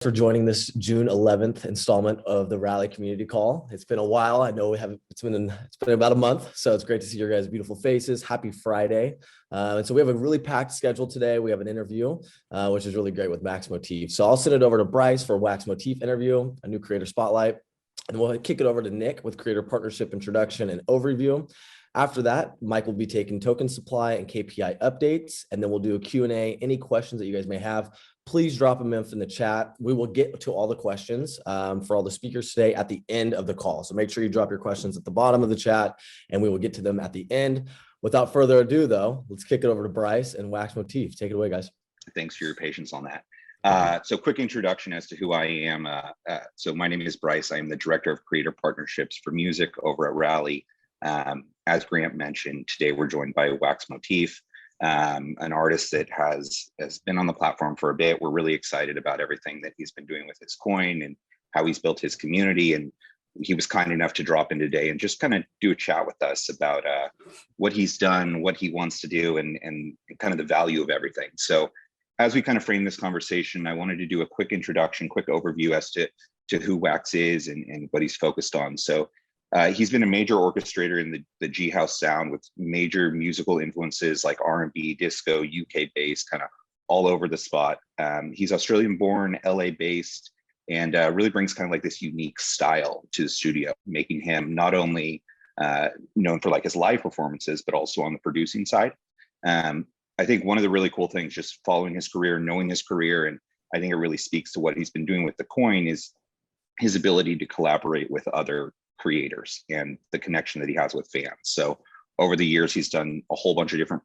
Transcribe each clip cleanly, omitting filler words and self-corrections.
For joining this June 11th installment of the Rally Community Call. It's been a while. I know it's been about a month, so it's great to see your guys' beautiful faces. Happy Friday. And so we have a really packed schedule today. We have an interview, which is really great with Motif. So I'll send it over to Bryce for Motif interview, a new creator spotlight, and we'll kick it over to Nick with creator partnership introduction and overview. After that, Mike will be taking token supply and KPI updates, and then we'll do a Q&A. Any questions that you guys may have, please drop them in the chat. We will get to all the questions for all the speakers today at the end of the call. So make sure you drop your questions at the bottom of the chat, and we will get to them at the end. Without further ado, though, let's kick it over to Bryce and Motif. Take it away, guys. Thanks for your patience on that. So quick introduction as to who I am. So my name is Bryce. I am the Director of Creator Partnerships for Music over at Rally. As Grant mentioned, today we're joined by Motif, an artist that has been on the platform for a bit. We're really excited about everything that he's been doing with his coin and how he's built his community. And he was kind enough to drop in today and just kind of do a chat with us about what he's done, what he wants to do, and kind of the value of everything. So as we kind of frame this conversation, I wanted to do a quick introduction, quick overview as to who Wax is and what he's focused on. So he's been a major orchestrator in the G House sound with major musical influences like R&B, disco, UK based, kind of all over the spot. He's Australian born, LA based, and really brings kind of like this unique style to the studio, making him not only known for like his live performances, but also on the producing side. I think one of the really cool things, just following his career, knowing his career, and I think it really speaks to what he's been doing with the coin, is his ability to collaborate with other creators and the connection that he has with fans. So over the years, he's done a whole bunch of different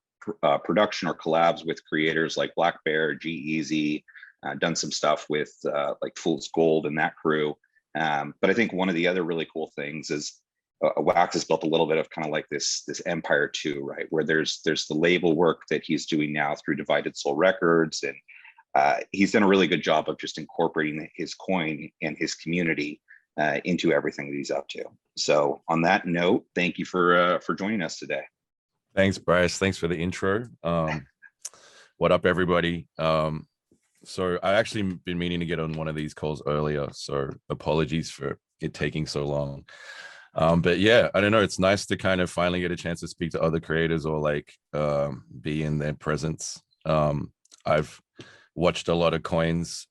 production or collabs with creators like Black Bear, G-Eazy, done some stuff with like Fool's Gold and that crew. But I think one of the other really cool things is Wax has built a little bit of kind of like this empire too, right? Where there's the label work that he's doing now through Divided Soul Records. And he's done a really good job of just incorporating his coin and his community into everything that he's up to. So on that note, thank you for joining us today. Thanks, Bryce. Thanks for the intro. What up, everybody? So I actually been meaning to get on one of these calls earlier, so apologies for it taking so long. But yeah, I don't know. It's nice to kind of finally get a chance to speak to other creators or like be in their presence. I've watched a lot of coins,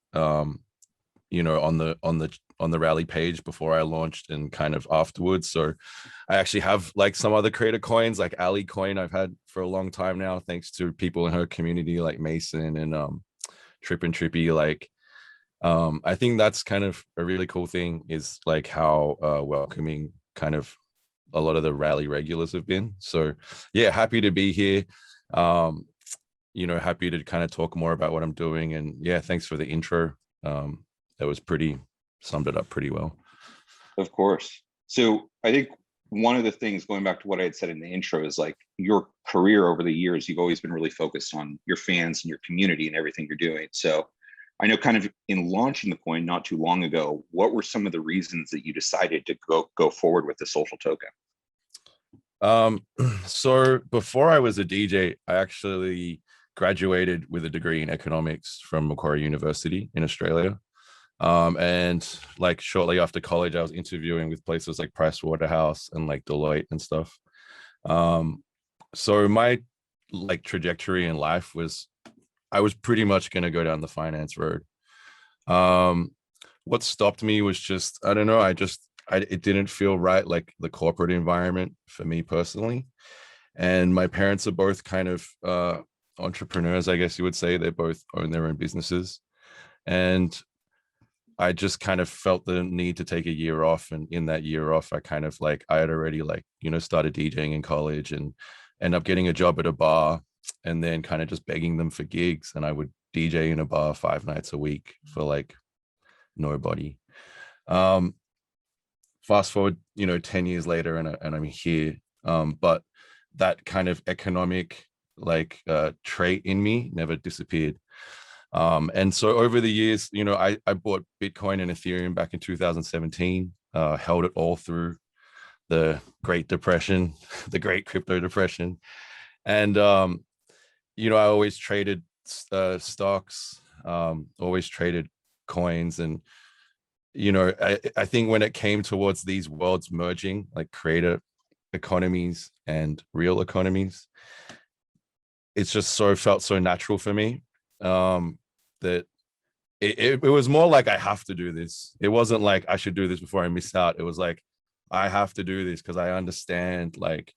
on the Rally page before I launched and kind of afterwards. So I actually have like some other creator coins, like Ali coin I've had for a long time now, thanks to people in her community like Mason and Trip and Trippy. Like I think that's kind of a really cool thing, is like how welcoming kind of a lot of the Rally regulars have been. So yeah, happy to be here. Happy to kind of talk more about what I'm doing. And yeah, thanks for the intro. That was summed it up pretty well. Of course. So I think one of the things, going back to what I had said in the intro, is like your career over the years, you've always been really focused on your fans and your community and everything you're doing. So I know kind of in launching the coin not too long ago, what were some of the reasons that you decided to go forward with the social token? So before I was a DJ, I actually graduated with a degree in economics from Macquarie University in Australia. And like shortly after college, I was interviewing with places like Pricewaterhouse and like Deloitte and stuff. So my like trajectory in life was, I was pretty much going to go down the finance road. What stopped me was just, I don't know, it didn't feel right, like the corporate environment for me personally. And my parents are both kind of entrepreneurs, I guess you would say. They both own their own businesses. And I just kind of felt the need to take a year off. And in that year off, I kind of like, I had already like, started DJing in college and ended up getting a job at a bar and then kind of just begging them for gigs. And I would DJ in a bar 5 nights a week for like nobody. Fast forward, 10 years later and I'm here. But that kind of economic like trait in me never disappeared. And so over the years, I bought Bitcoin and Ethereum back in 2017, held it all through the Great Depression, the Great Crypto Depression. And, I always traded stocks, always traded coins. And I think when it came towards these worlds merging, like creator economies and real economies, it's just felt so natural for me, that it was more like I have to do this. It wasn't like I should do this before I miss out. It was like I have to do this because I understand like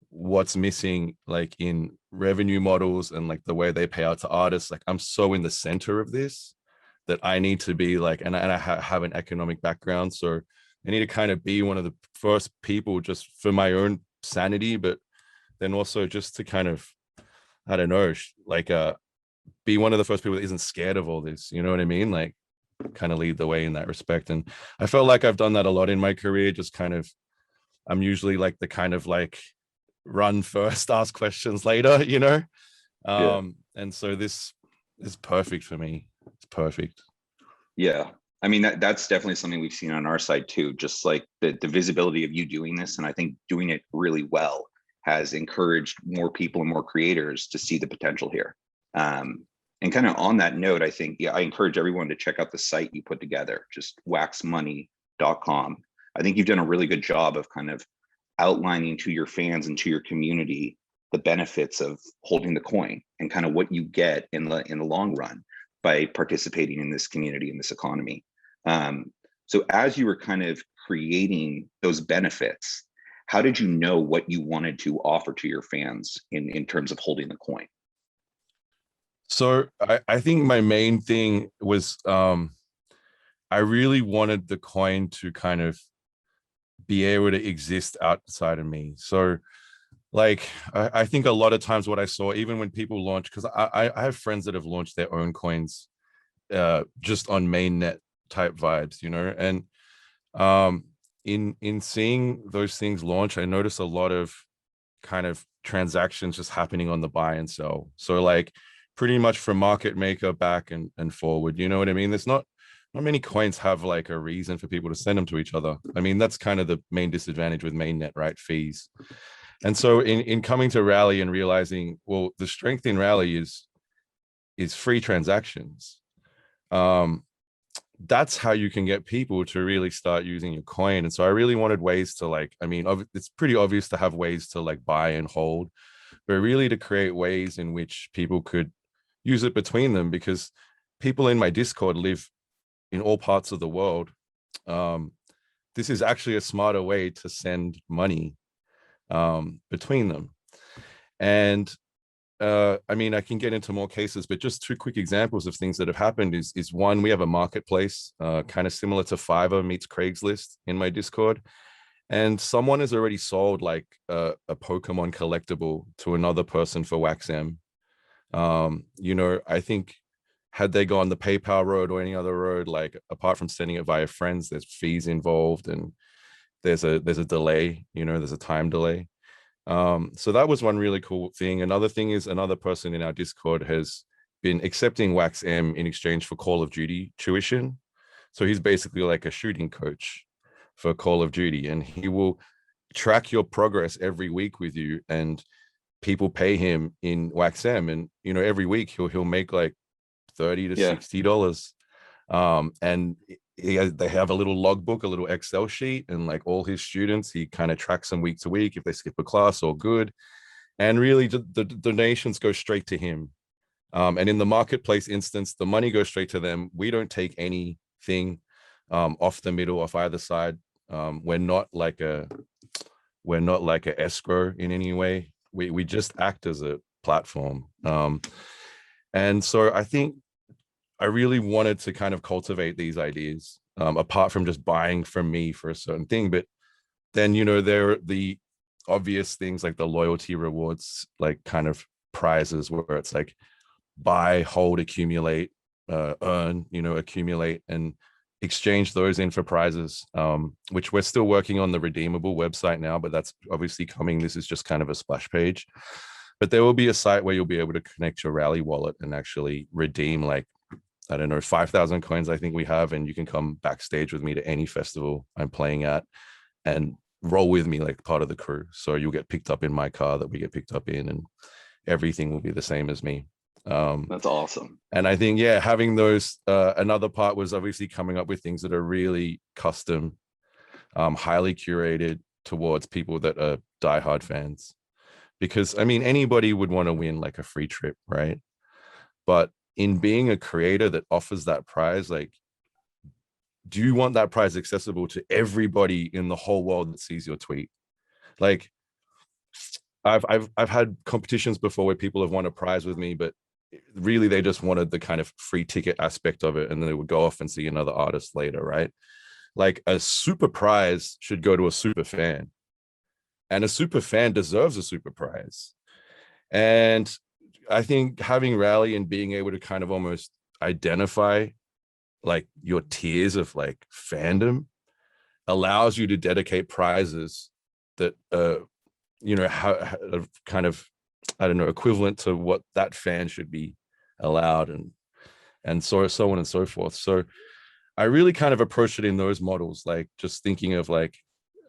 what's missing, like in revenue models and like the way they pay out to artists. Like I'm so in the center of this that I need to be like, and I have an economic background, so I need to kind of be one of the first people, just for my own sanity, but then also just to kind of, I don't know, like be one of the first people that isn't scared of all this. You know what I mean? Like kind of lead the way in that respect. And I felt like I've done that a lot in my career. Just kind of, I'm usually like the kind of like run first, ask questions later, Yeah. And so this is perfect for me. It's perfect. Yeah. I mean, that's definitely something we've seen on our side too, just like the visibility of you doing this. And I think doing it really well has encouraged more people and more creators to see the potential here. And kind of on that note, I think, I encourage everyone to check out the site you put together, just waxmoney.com. I think you've done a really good job of kind of outlining to your fans and to your community the benefits of holding the coin and kind of what you get in the long run by participating in this community, in this economy. So as you were kind of creating those benefits, how did you know what you wanted to offer to your fans in terms of holding the coin? So I think my main thing was I really wanted the coin to kind of be able to exist outside of me. So like I think a lot of times what I saw, even when people launch, because I have friends that have launched their own coins just on mainnet type vibes, and in seeing those things launch, I noticed a lot of kind of transactions just happening on the buy and sell. So like pretty much from market maker back and forward, you know what I mean? There's not many coins have like a reason for people to send them to each other. I mean, that's kind of the main disadvantage with mainnet, right? Fees. And so in coming to Rally and realizing, well, the strength in Rally is free transactions. That's how you can get people to really start using your coin. And so I really wanted ways to like, I mean, it's pretty obvious to have ways to like buy and hold, but really to create ways in which people could use it between them, because people in my Discord live in all parts of the world. This is actually a smarter way to send money between them. And I mean, I can get into more cases, but just two quick examples of things that have happened is one, we have a marketplace kind of similar to Fiverr meets Craigslist in my Discord. And someone has already sold like a Pokemon collectible to another person for WaxM. I think had they gone the PayPal road or any other road, like apart from sending it via friends, there's fees involved and there's a delay, there's a time delay. So that was one really cool thing. Another thing is another person in our Discord has been accepting WaxM in exchange for Call of Duty tuition. So he's basically like a shooting coach for Call of Duty, and he will track your progress every week with you, and people pay him in WaxM, and every week he'll make like $30 to $60. And they have a little logbook, a little Excel sheet, and like all his students, he kind of tracks them week to week. If they skip a class, or good. And really the donations go straight to him. And in the marketplace instance, the money goes straight to them. We don't take anything off the middle, off either side. We're not like a escrow in any way. We just act as a platform. And so I think I really wanted to kind of cultivate these ideas, apart from just buying from me for a certain thing. But then, there are the obvious things like the loyalty rewards, like kind of prizes where it's like buy, hold, accumulate, earn, accumulate and exchange those in for prizes, which we're still working on the redeemable website now, but that's obviously coming. This is just kind of a splash page. But there will be a site where you'll be able to connect your Rally wallet and actually redeem like, I don't know, 5,000 coins I think we have, and you can come backstage with me to any festival I'm playing at and roll with me like part of the crew. So you'll get picked up in my car that we get picked up in, and everything will be the same as me. That's awesome. And I think, yeah, having those, another part was obviously coming up with things that are really custom, highly curated towards people that are diehard fans. Because I mean, anybody would want to win like a free trip, right? But in being a creator that offers that prize, like, do you want that prize accessible to everybody in the whole world that sees your tweet? Like, I've had competitions before where people have won a prize with me, but really they just wanted the kind of free ticket aspect of it, and then they would go off and see another artist later, right? Like, a super prize should go to a super fan, and a super fan deserves a super prize. And I think having Rally and being able to kind of almost identify like your tiers of like fandom allows you to dedicate prizes that you know, how kind of, I don't know, equivalent to what that fan should be allowed, and so on and so forth. So I really kind of approached it in those models, like just thinking of like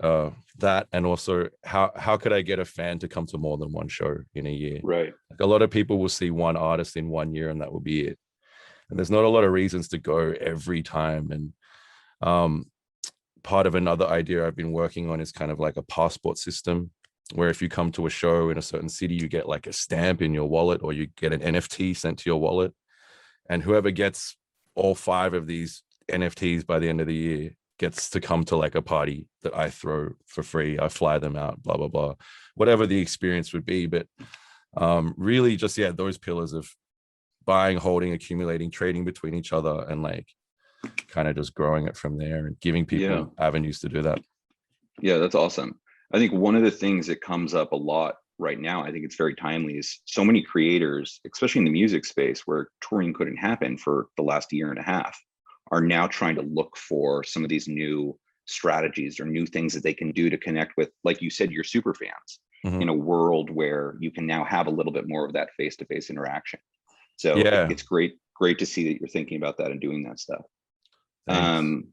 that, and also how could I get a fan to come to more than one show in a year? Right. Like, a lot of people will see one artist in 1 year and that will be it. And there's not a lot of reasons to go every time. And part of another idea I've been working on is kind of like a passport system, where if you come to a show in a certain city, you get like a stamp in your wallet, or you get an NFT sent to your wallet. And whoever gets all 5 of these NFTs by the end of the year gets to come to like a party that I throw for free. I fly them out, blah, blah, blah, whatever the experience would be. But really just, yeah, those pillars of buying, holding, accumulating, trading between each other, and like kind of just growing it from there and giving people avenues to do that. Yeah, that's awesome. I think one of the things that comes up a lot right now, I think it's very timely, is so many creators, especially in the music space where touring couldn't happen for the last year and a half, are now trying to look for some of these new strategies or new things that they can do to connect with, like you said, your super fans, in a world where you can now have a little bit more of that face-to-face interaction. So it's great to see that you're thinking about that and doing that stuff. Thanks.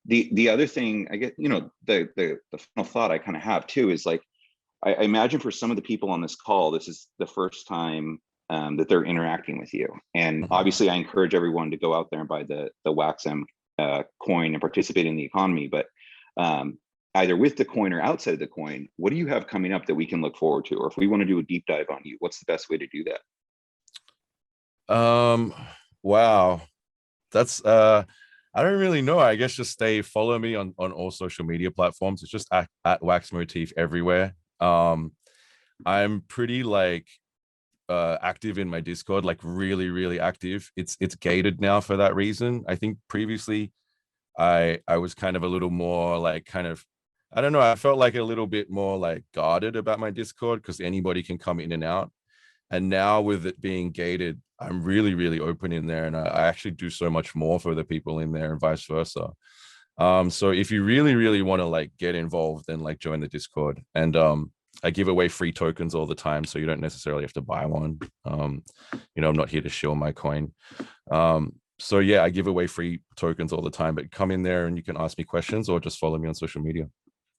The other thing, I get, you know, the final thought I kind of have too is like, I imagine for some of the people on this call, this is the first time that they're interacting with you. And obviously I encourage everyone to go out there and buy the WaxM coin and participate in the economy. But either with the coin or outside of the coin, what do you have coming up that we can look forward to? Or if we want to do a deep dive on you, what's the best way to do that? Wow. That's I don't really know. I guess just follow me on all social media platforms. It's just at Wax Motif everywhere. I'm pretty like active in my Discord, like really, really active. It's gated now for that reason. I think previously I was kind of a little more like kind of, I don't know, I felt like a little bit more like guarded about my Discord because anybody can come in and out. And now with it being gated, I'm really, really open in there, and I actually do so much more for the people in there and vice versa. So if you really, really want to like get involved, then like join the Discord. And I give away free tokens all the time, so you don't necessarily have to buy one. You know, I'm not here to shill my coin. So yeah, I give away free tokens all the time, but come in there and you can ask me questions or just follow me on social media.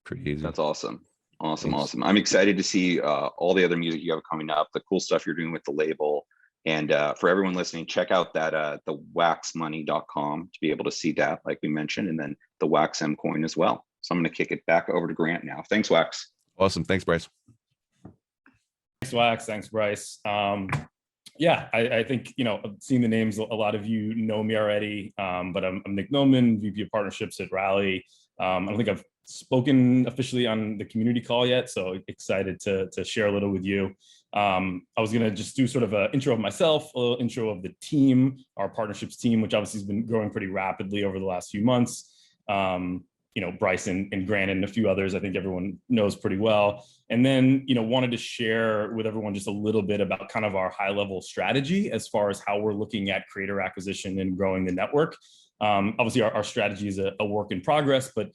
Pretty easy. That's awesome. Awesome. Thanks. Awesome. I'm excited to see all the other music you have coming up, the cool stuff you're doing with the label. And for everyone listening, check out that the waxmoney.com to be able to see that, like we mentioned, and then the WaxM coin as well. So I'm going to kick it back over to Grant now. Thanks, Wax. Awesome. Thanks, Bryce. Thanks, Wax. Thanks, Bryce. Yeah, I think, you know, seeing the names, a lot of you know me already, but I'm Nick Noman, VP of Partnerships at Rally. I don't think I've spoken officially on the community call yet, so excited to share a little with you. I was going to just do sort of an intro of myself, a little intro of the team, our partnerships team, which obviously has been growing pretty rapidly over the last few months. You know, Bryce and Grant and a few others, I think everyone knows pretty well. And then, you know, wanted to share with everyone just a little bit about kind of our high level strategy as far as how we're looking at creator acquisition and growing the network. Obviously our strategy is a work in progress, but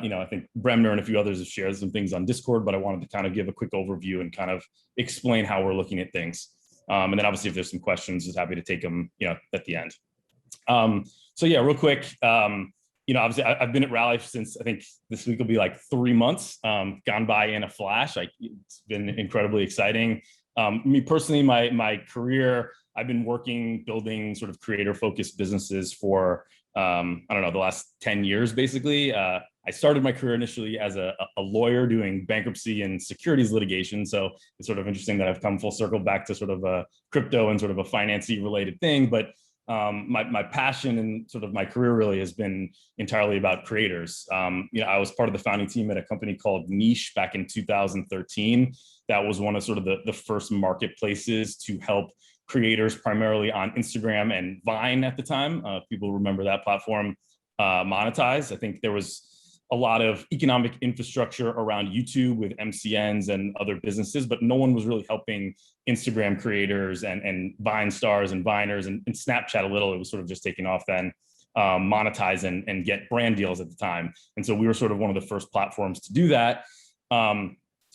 you know, I think Bremner and a few others have shared some things on Discord, but I wanted to kind of give a quick overview and kind of explain how we're looking at things. And then obviously if there's some questions, just happy to take them, you know, at the end. So yeah, real quick, you know, obviously I've been at Rally since I think this week will be like 3 months, gone by in a flash. It's been incredibly exciting. Me personally, my career, I've been building sort of creator-focused businesses for, I don't know, the last 10 years, basically. I started my career initially as a lawyer doing bankruptcy and securities litigation. So it's sort of interesting that I've come full circle back to sort of a crypto and sort of a financy related thing. But my passion and sort of my career really has been entirely about creators. I was part of the founding team at a company called Niche back in 2013. That was one of sort of the first marketplaces to help creators primarily on Instagram and Vine at the time. People remember that platform, monetize. I think there was a lot of economic infrastructure around YouTube with MCNs and other businesses, but no one was really helping Instagram creators and Vine stars and Viners and Snapchat a little. It was sort of just taking off then, monetize and get brand deals at the time. And so we were sort of one of the first platforms to do that.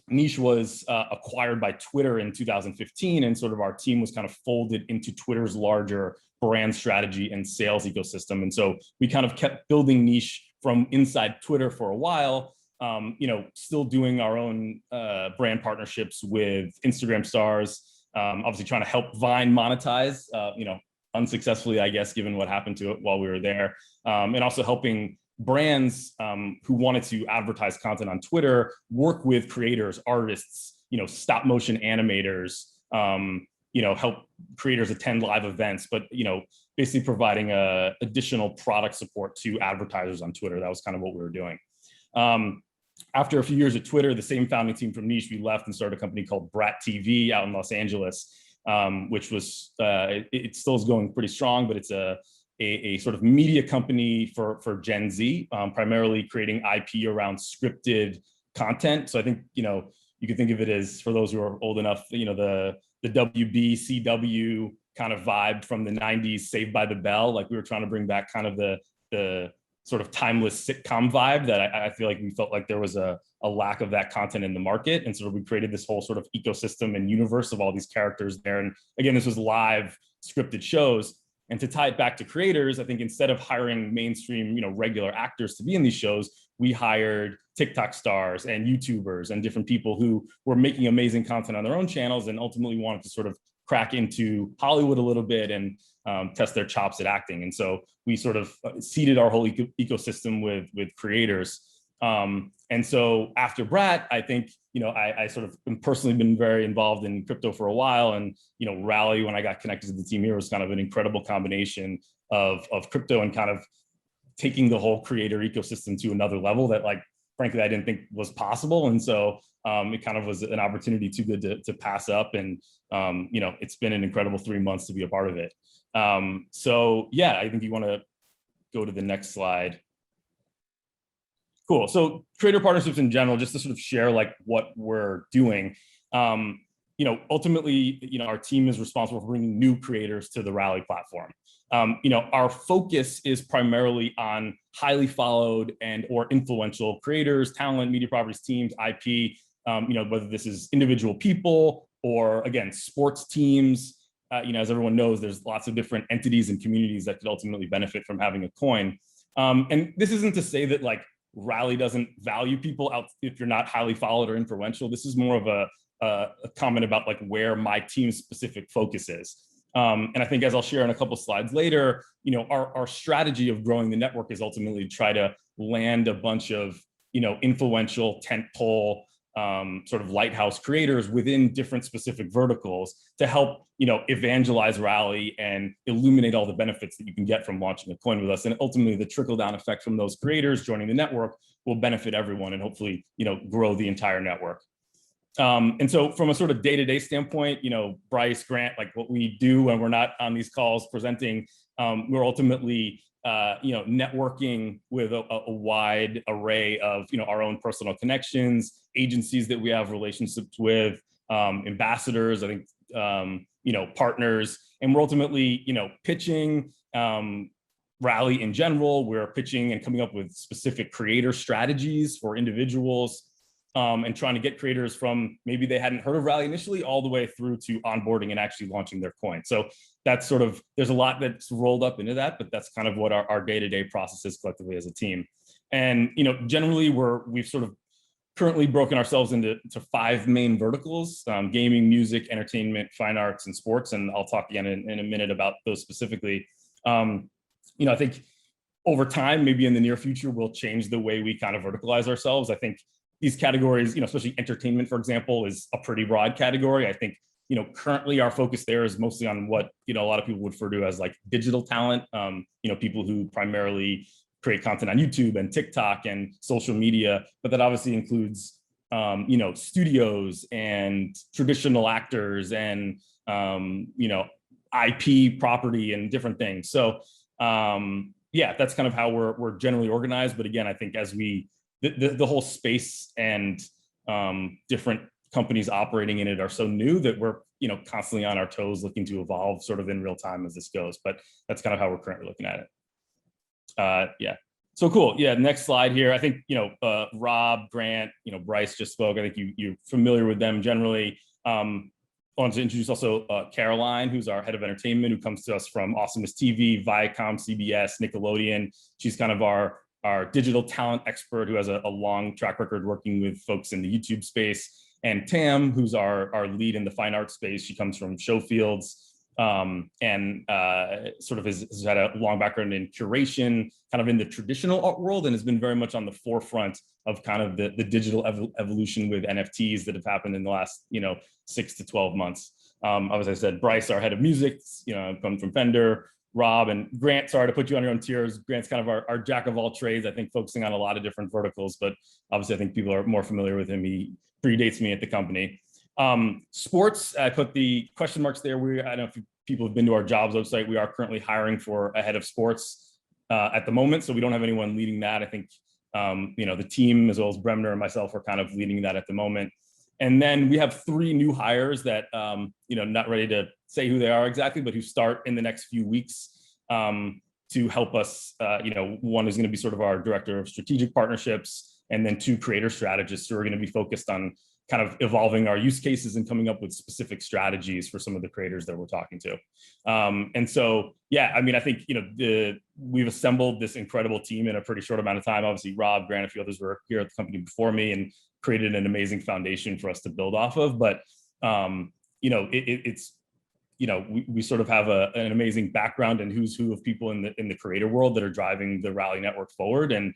Niche was acquired by Twitter in 2015, and sort of our team was kind of folded into Twitter's larger brand strategy and sales ecosystem. And so we kind of kept building Niche from inside Twitter for a while, still doing our own brand partnerships with Instagram stars, obviously trying to help Vine monetize, unsuccessfully, I guess, given what happened to it while we were there, and also helping brands who wanted to advertise content on Twitter work with creators, artists, stop motion animators, help creators attend live events, but, basically providing additional product support to advertisers on Twitter. That was kind of what we were doing. After a few years at Twitter, the same founding team from Niche, we left and started a company called Brat TV out in Los Angeles, which was, it still is going pretty strong, but it's a sort of media company for Gen Z, primarily creating IP around scripted content. So I think, you could think of it as, for those who are old enough, the WB, CW kind of vibe from the 90s, Saved by the Bell. Like we were trying to bring back kind of the sort of timeless sitcom vibe that I feel like we felt like there was a lack of that content in the market. And sort of we created this whole sort of ecosystem and universe of all these characters there. And again, this was live scripted shows. And to tie it back to creators, I think instead of hiring mainstream, regular actors to be in these shows, we hired TikTok stars and YouTubers and different people who were making amazing content on their own channels and ultimately wanted to sort of crack into Hollywood a little bit and test their chops at acting. And so we sort of seeded our whole ecosystem with creators. And so after Brat, I think, I sort of personally been very involved in crypto for a while. And, Rally, when I got connected to the team here, was kind of an incredible combination of crypto and kind of taking the whole creator ecosystem to another level that, like, frankly, I didn't think was possible. And so it kind of was an opportunity too good to pass up. And, it's been an incredible 3 months to be a part of it. So yeah, I think you want to go to the next slide. Cool. So creator partnerships in general, just to sort of share like what we're doing. Ultimately, our team is responsible for bringing new creators to the Rally platform. Our focus is primarily on highly followed and or influential creators, talent, media properties, teams, IP, whether this is individual people or, again, sports teams. As everyone knows, there's lots of different entities and communities that could ultimately benefit from having a coin. And this isn't to say that like Rally doesn't value people out if you're not highly followed or influential. This is more of a comment about like where my team's specific focus is. And I think, as I'll share in a couple slides later, our strategy of growing the network is ultimately to try to land a bunch of, influential tentpole sort of lighthouse creators within different specific verticals to help, evangelize Rally and illuminate all the benefits that you can get from launching a coin with us. And ultimately the trickle down effect from those creators joining the network will benefit everyone and hopefully, grow the entire network. And so from a sort of day-to-day standpoint, Bryce, Grant, like what we do when we're not on these calls presenting, we're ultimately, networking with a wide array of, our own personal connections, agencies that we have relationships with, ambassadors, I think, partners, and we're ultimately, pitching Rally in general. We're pitching and coming up with specific creator strategies for individuals. And trying to get creators from maybe they hadn't heard of Rally initially all the way through to onboarding and actually launching their coin. So that's sort of, there's a lot that's rolled up into that, but that's kind of what our day-to-day process is collectively as a team. And, generally we've sort of currently broken ourselves into five main verticals: gaming, music, entertainment, fine arts, and sports. And I'll talk again in a minute about those specifically. I think over time, maybe in the near future, we'll change the way we kind of verticalize ourselves. I think these categories, especially entertainment, for example, is a pretty broad category. I think, currently our focus there is mostly on what, a lot of people would refer to as like digital talent, people who primarily create content on YouTube and TikTok and social media, but that obviously includes, studios and traditional actors and, IP property and different things. So, yeah, that's kind of how we're generally organized. But again, I think as the whole space and different companies operating in it are so new that we're constantly on our toes looking to evolve sort of in real time as this goes. But that's kind of how we're currently looking at it. Yeah. So cool. Yeah. Next slide here. I think Rob, Grant, Bryce just spoke. I think you're familiar with them generally. I wanted to introduce also Caroline, who's our head of entertainment, who comes to us from Awesomeness TV, Viacom, CBS, Nickelodeon. She's kind of our digital talent expert who has a long track record working with folks in the YouTube space. And Tam, who's our lead in the fine arts space. She comes from Showfields and sort of has had a long background in curation, kind of in the traditional art world, and has been very much on the forefront of kind of the digital evolution with NFTs that have happened in the last 6 to 12 months. As I said, Bryce, our head of music, come from Fender. Rob and Grant, sorry to put you on your own tiers. Grant's kind of our jack of all trades, I think, focusing on a lot of different verticals, but obviously I think people are more familiar with him. He predates me at the company. Sports, I put the question marks there. I don't know if people have been to our jobs website. We are currently hiring for a head of sports at the moment, so we don't have anyone leading that. I think the team, as well as Bremner and myself, are kind of leading that at the moment. And then we have 3 new hires that, not ready to say who they are exactly, but who start in the next few weeks to help us. One is going to be sort of our director of strategic partnerships, and then 2 creator strategists who are going to be focused on kind of evolving our use cases and coming up with specific strategies for some of the creators that we're talking to. And so, yeah, I mean, I think, we've assembled this incredible team in a pretty short amount of time. Obviously, Rob, Grant, a few others were here at the company before me and created an amazing foundation for us to build off of. But, it's, we sort of have an amazing background and who's who of people in the creator world that are driving the Rally Network forward. And,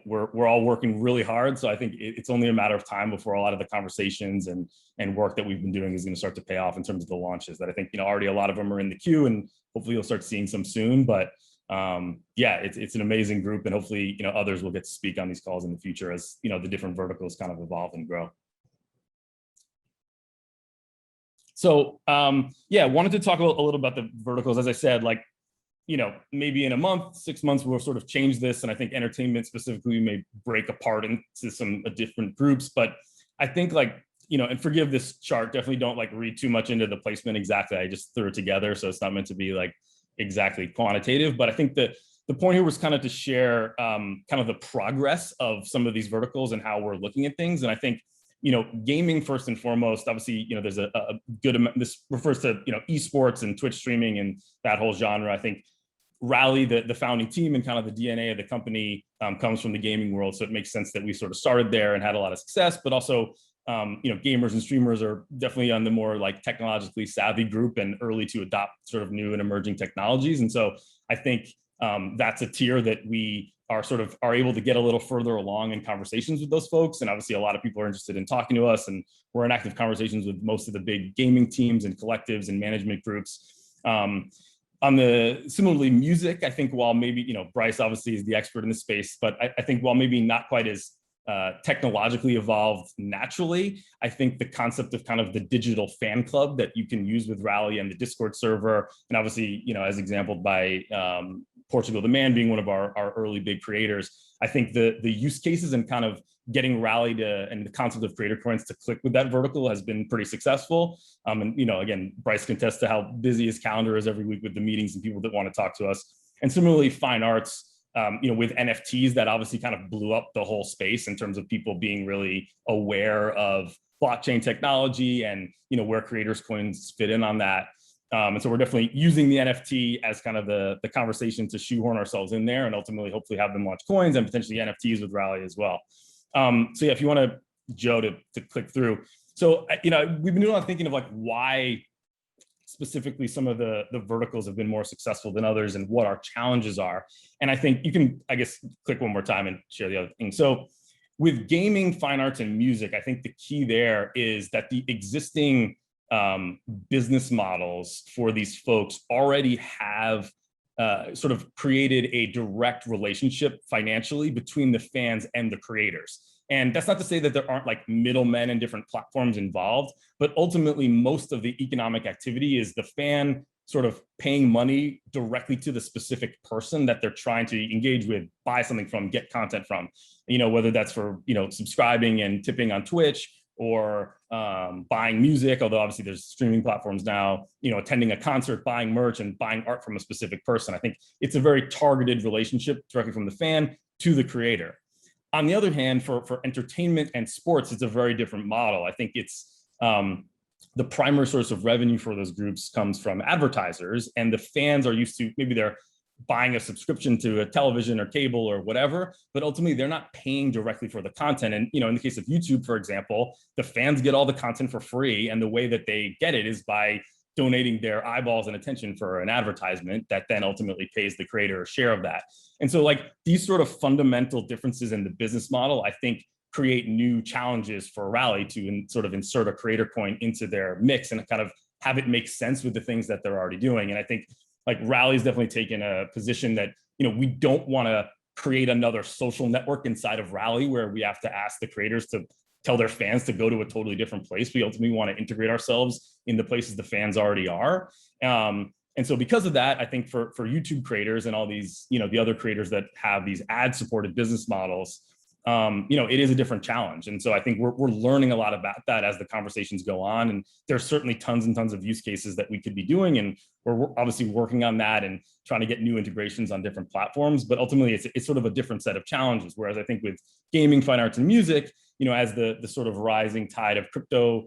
we're all working really hard. So I think it's only a matter of time before a lot of the conversations and work that we've been doing is going to start to pay off in terms of the launches that I think, already a lot of them are in the queue, and hopefully you'll start seeing some soon. But yeah, it's an amazing group, and hopefully, others will get to speak on these calls in the future as, the different verticals kind of evolve and grow. So yeah, wanted to talk a little about the verticals. As I said, maybe in a month, 6 months, we'll sort of change this. And I think entertainment specifically may break apart into some different groups. But I think and forgive this chart, definitely don't read too much into the placement exactly. I just threw it together. So it's not meant to be exactly quantitative. But I think that the point here was kind of to share kind of the progress of some of these verticals and how we're looking at things. And I think, gaming first and foremost, obviously, there's a good amount. This refers to, esports and Twitch streaming and that whole genre. I think Rally, the founding team and kind of the DNA of the company comes from the gaming world. So it makes sense that we sort of started there and had a lot of success, but also, gamers and streamers are definitely on the more technologically savvy group and early to adopt sort of new and emerging technologies. And so I think that's a tier that we are able to get a little further along in conversations with those folks. And obviously a lot of people are interested in talking to us, and we're in active conversations with most of the big gaming teams and collectives and management groups. Similarly, music, I think while maybe, Bryce obviously is the expert in the space, but I think while maybe not quite as technologically evolved naturally, I think the concept of kind of the digital fan club that you can use with Rally and the Discord server, and obviously, as exampled by Portugal the Man being one of our early big creators, I think the use cases and kind of getting Rally and the concept of creator currents to click with that vertical has been pretty successful. And, again, Bryce can attest to how busy his calendar is every week with the meetings and people that want to talk to us. And similarly, fine arts, with NFTs, that obviously kind of blew up the whole space in terms of people being really aware of blockchain technology and, where creators coins fit in on that. And so we're definitely using the NFT as kind of the conversation to shoehorn ourselves in there and ultimately hopefully have them launch coins and potentially NFTs with Rally as well. So yeah, if you want to, Joe, to click through. So, you know, we've been doing a lot of thinking of like why specifically some of the verticals have been more successful than others and what our challenges are. And I think you can, I guess, click one more time and share the other thing. So with gaming, fine arts, and music, I think the key there is that the existing business models for these folks already have sort of created a direct relationship financially between the fans and the creators. And that's not to say that there aren't like middlemen and different platforms involved, but ultimately most of the economic activity is the fan sort of paying money directly to the specific person that they're trying to engage with, buy something from, get content from, you know, whether that's for, you know, subscribing and tipping on Twitch, or buying music, although obviously there's streaming platforms now, you know, attending a concert, buying merch, and buying art from a specific person. I think it's a very targeted relationship directly from the fan to the creator. On the other hand, for entertainment and sports, it's a very different model. I think it's the primary source of revenue for those groups comes from advertisers, and the fans are used to, maybe they're buying a subscription to a television or cable or whatever, but ultimately they're not paying directly for the content. And, you know, in the case of YouTube, for example, the fans get all the content for free. And the way that they get it is by donating their eyeballs and attention for an advertisement that then ultimately pays the creator a share of that. And so like these sort of fundamental differences in the business model, I think, create new challenges for Rally to sort of insert a creator coin into their mix and kind of have it make sense with the things that they're already doing. And I think like Rally's definitely taken a position that, you know, we don't want to create another social network inside of Rally where we have to ask the creators to tell their fans to go to a totally different place. We ultimately want to integrate ourselves in the places the fans already are. And so because of that, I think for YouTube creators and all these, you know, the other creators that have these ad-supported business models, you know, it is a different challenge. And so I think we're learning a lot about that as the conversations go on. And there's certainly tons and tons of use cases that we could be doing. And we're obviously working on that and trying to get new integrations on different platforms. But ultimately, it's sort of a different set of challenges. Whereas I think with gaming, fine arts, and music, you know, as the sort of rising tide of crypto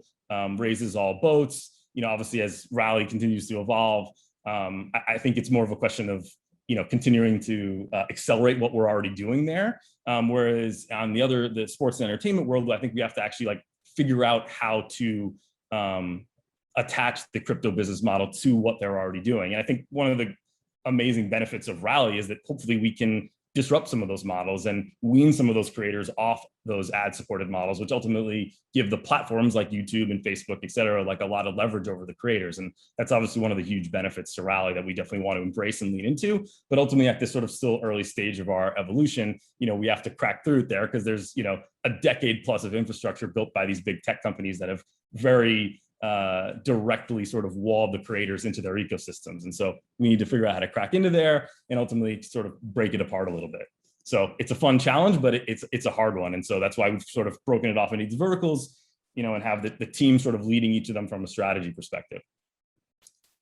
raises all boats, you know, obviously as Rally continues to evolve, I think it's more of a question of, you know, continuing to accelerate what we're already doing there. Whereas on the sports and entertainment world, I think we have to actually like figure out how to attach the crypto business model to what they're already doing. And I think one of the amazing benefits of Rally is that hopefully we can disrupt some of those models and wean some of those creators off those ad-supported models, which ultimately give the platforms like YouTube and Facebook, et cetera, like a lot of leverage over the creators. And that's obviously one of the huge benefits to Rally that we definitely want to embrace and lean into. But ultimately, at this sort of still early stage of our evolution, you know, we have to crack through it there because there's, you know, a decade plus of infrastructure built by these big tech companies that have very directly sort of walled the creators into their ecosystems. And so we need to figure out how to crack into there and ultimately sort of break it apart a little bit. So it's a fun challenge, but it's a hard one. And so that's why we've sort of broken it off into these verticals, you know, and have the team sort of leading each of them from a strategy perspective.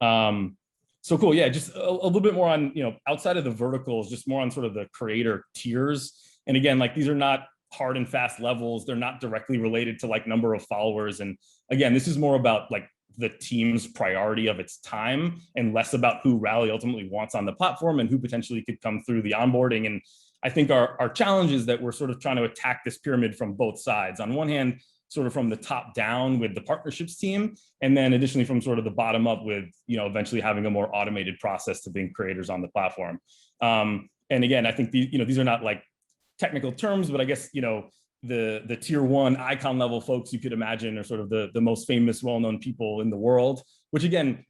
So cool. Yeah, just a little bit more on, you know, outside of the verticals, just more on sort of the creator tiers. And again, like these are not hard and fast levels. They're not directly related to like number of followers. And again, this is more about like the team's priority of its time and less about who Rally ultimately wants on the platform and who potentially could come through the onboarding. And I think our challenge is that we're sort of trying to attack this pyramid from both sides. On one hand, sort of from the top down with the partnerships team, and then additionally from sort of the bottom up with, you know, eventually having a more automated process to bring creators on the platform. And again, I think these are not like technical terms, but I guess, you know, the tier one icon level folks you could imagine are sort of the most famous, well-known people in the world, which again,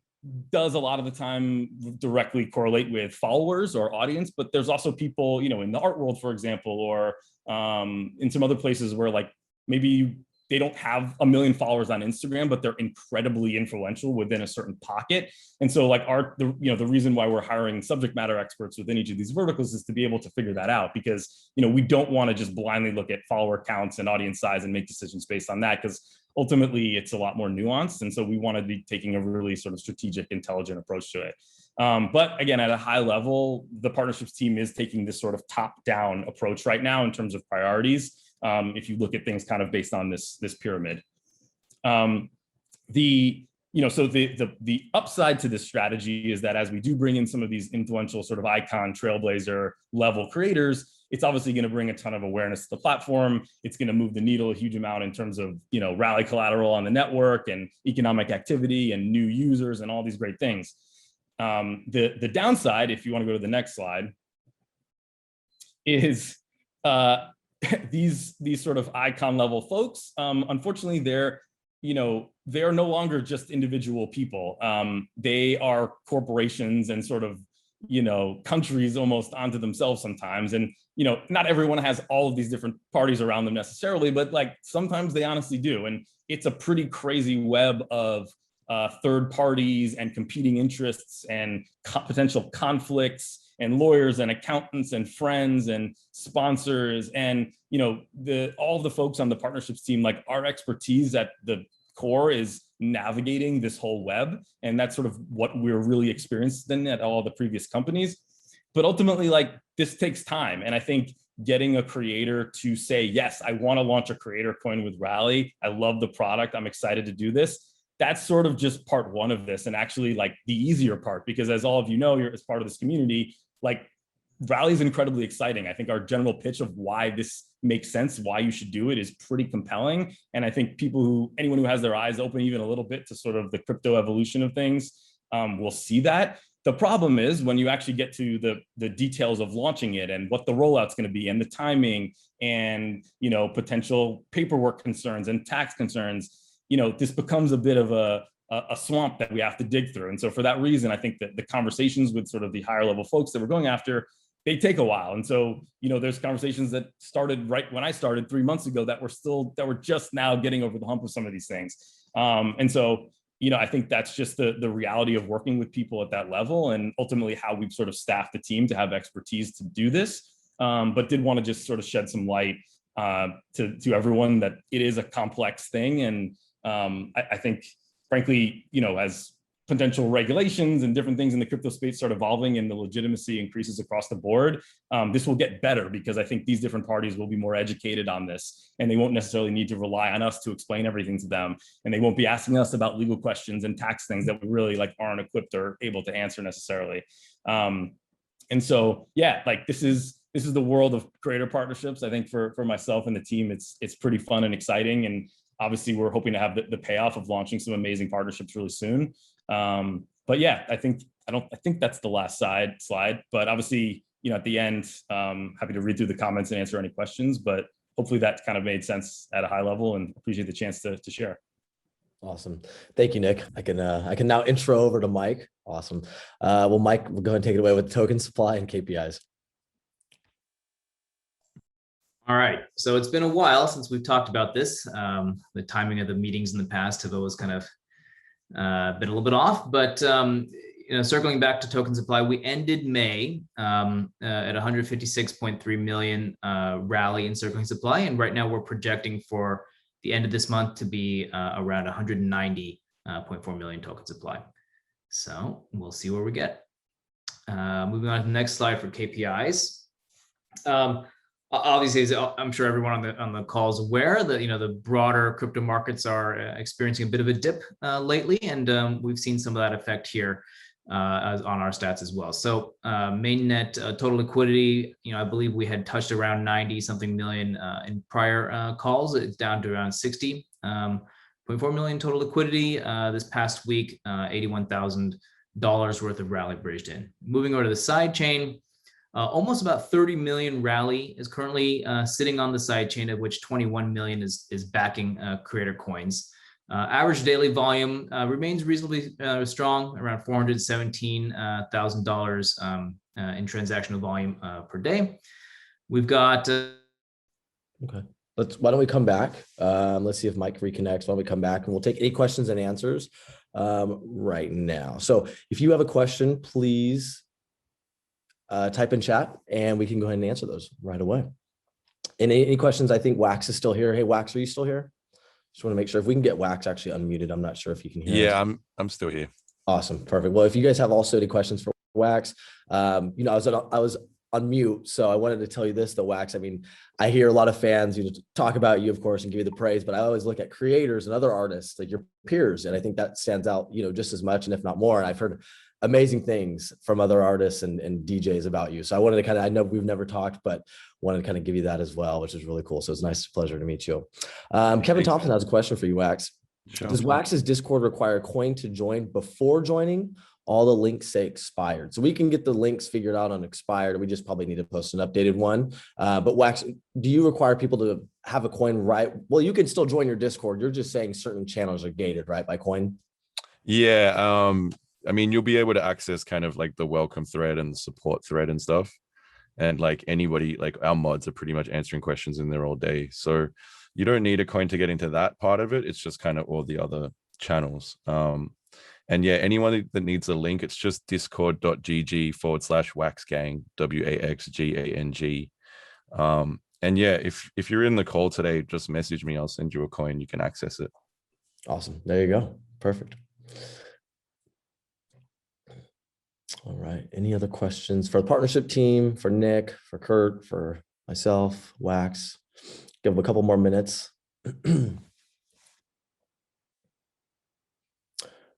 does a lot of the time directly correlate with followers or audience, but there's also people, you know, in the art world, for example, or in some other places where like maybe they don't have 1 million followers on Instagram, but they're incredibly influential within a certain pocket. And so like the reason why we're hiring subject matter experts within each of these verticals is to be able to figure that out, because, you know, we don't want to just blindly look at follower counts and audience size and make decisions based on that, because ultimately it's a lot more nuanced. And so we want to be taking a really sort of strategic, intelligent approach to it. But again, at a high level, the partnerships team is taking this sort of top-down approach right now in terms of priorities. If you look at things kind of based on this pyramid, the upside to this strategy is that as we do bring in some of these influential sort of icon trailblazer level creators, it's obviously going to bring a ton of awareness to the platform. It's going to move the needle a huge amount in terms of, rally collateral on the network and economic activity and new users and all these great things. The downside, if you want to go to the next slide, is these sort of icon level folks. Unfortunately, they're no longer just individual people. They are corporations and sort of countries almost onto themselves sometimes. And not everyone has all of these different parties around them necessarily, but like sometimes they honestly do. And it's a pretty crazy web of third parties and competing interests and potential conflicts and lawyers and accountants and friends and sponsors and all of the folks on the partnerships team. Like our expertise at the core is navigating this whole web, and that's sort of what we're really experienced in at all the previous companies. But ultimately, like this takes time, and I think getting a creator to say, yes, I want to launch a creator coin with Rally, I love the product, I'm excited to do this, that's sort of just part one of this, and actually like the easier part, because as all of you know, you're as part of this community, like Rally is incredibly exciting. I think our general pitch of why this makes sense, why you should do it, is pretty compelling. And I think anyone who has their eyes open even a little bit to sort of the crypto evolution of things will see that. The problem is when you actually get to the details of launching it and what the rollout's going to be and the timing and potential paperwork concerns and tax concerns, this becomes a bit of a swamp that we have to dig through. And so for that reason, I think that the conversations with sort of the higher level folks that we're going after, they take a while. And so, there's conversations that started right when I started 3 months ago that were just now getting over the hump of some of these things. And so, I think that's just the reality of working with people at that level, and ultimately how we've sort of staffed the team to have expertise to do this. But did want to just sort of shed some light to everyone that it is a complex thing. And I think, frankly, as potential regulations and different things in the crypto space start evolving and the legitimacy increases across the board, this will get better, because I think these different parties will be more educated on this, and they won't necessarily need to rely on us to explain everything to them, and they won't be asking us about legal questions and tax things that we really aren't equipped or able to answer necessarily. And so, yeah, this is the world of creator partnerships. I think for myself and the team, it's pretty fun and exciting, and obviously we're hoping to have the payoff of launching some amazing partnerships really soon. But yeah, I think that's the last slide, but obviously, at the end, happy to read through the comments and answer any questions, but hopefully that kind of made sense at a high level, and appreciate the chance to share. Awesome. Thank you, Nick. I can now intro over to Mike. Awesome. Well, Mike, we'll go ahead and take it away with token supply and KPIs. All right. So it's been a while since we've talked about this. The timing of the meetings in the past have always kind of been a little bit off, but circling back to token supply, we ended May at 156.3 million rally in circling supply, and right now we're projecting for the end of this month to be around 190.4 million token supply. So we'll see where we get. Moving on to the next slide for KPIs. Obviously, as I'm sure everyone on the call is aware, that the broader crypto markets are experiencing a bit of a dip lately, and we've seen some of that effect here on our stats as well. So mainnet total liquidity, I believe we had touched around 90 something million in prior calls. It's down to around 60.4 million total liquidity this past week. $81,000 worth of rally bridged in. Moving over to the side chain. Almost about 30 million rally is currently sitting on the side chain, of which 21 million is backing creator coins. Average daily volume remains reasonably strong, around $417,000 in transactional volume per day. We've got. Okay. Why don't we come back? Let's see if Mike reconnects. Why don't we come back and we'll take any questions and answers right now. So if you have a question, please type in chat and we can go ahead and answer those right away. And any questions? I think Wax is still here. Hey, Wax, are you still here? Just want to make sure if we can get Wax actually unmuted. I'm not sure if you can hear us. Yeah, I'm still here. Awesome. Perfect. Well, if you guys have also any questions for Wax, I was on mute, so I wanted to tell you this, though, Wax. I mean, I hear a lot of fans, talk about you, of course, and give you the praise, but I always look at creators and other artists, like your peers, and I think that stands out, just as much, and if not more. And I've heard amazing things from other artists and DJs about you. So I wanted to kind of, I know we've never talked, but wanted to kind of give you that as well, which is really cool. So it's nice, pleasure to meet you. Kevin Thompson has a question for you, Wax. Sure. Does Wax's Discord require a coin to join before joining? All the links say expired. So we can get the links figured out on expired. We just probably need to post an updated one. But Wax, do you require people to have a coin right? Well, you can still join your Discord. You're just saying certain channels are gated, right, by coin? Yeah. I mean, you'll be able to access kind of like the welcome thread and the support thread and stuff. And like anybody, like our mods are pretty much answering questions in there all day. So you don't need a coin to get into that part of it. It's just kind of all the other channels. And yeah, anyone that needs a link, it's just discord.gg/waxgang, WAXGANG. And yeah, if you're in the call today, just message me. I'll send you a coin. You can access it. Awesome. There you go. Perfect. All right. Any other questions for the partnership team, for Nick, for Kurt, for myself, Wax? Give them a couple more minutes.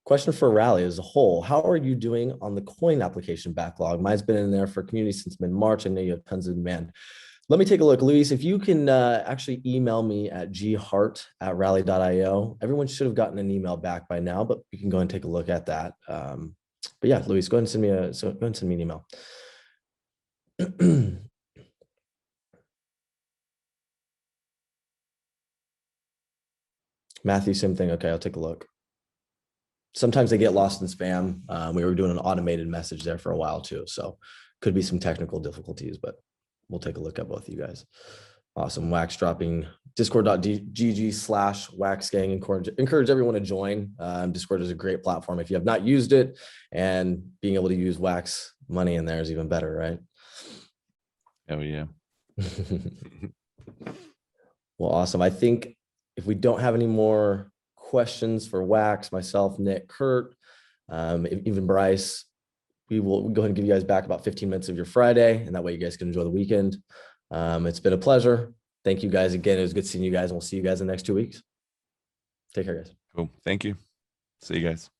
Question for Rally as a whole. How are you doing on the coin application backlog? Mine's been in there for community since mid-March. I know you have tons of demand. Let me take a look. Luis, if you can actually email me at ghart@rally.io. Everyone should have gotten an email back by now, but you can go and take a look at that. But yeah, Luis, go ahead and send me an email. Matthew, same thing. Okay, I'll take a look. Sometimes they get lost in spam. We were doing an automated message there for a while too, so could be some technical difficulties, but we'll take a look at both of you guys. Awesome. Wax dropping discord.gg/waxgang. Encourage everyone to join. Discord is a great platform if you have not used it, and being able to use Wax money in there is even better, right? Oh yeah. Well, awesome. I think if we don't have any more questions for Wax, myself, Nick, Kurt, even Bryce, we'll go ahead and give you guys back about 15 minutes of your Friday, and that way you guys can enjoy the weekend. It's been a pleasure. Thank you guys again. It was good seeing you guys, and we'll see you guys in the next 2 weeks. Take care, guys. Cool. Thank you. See you guys.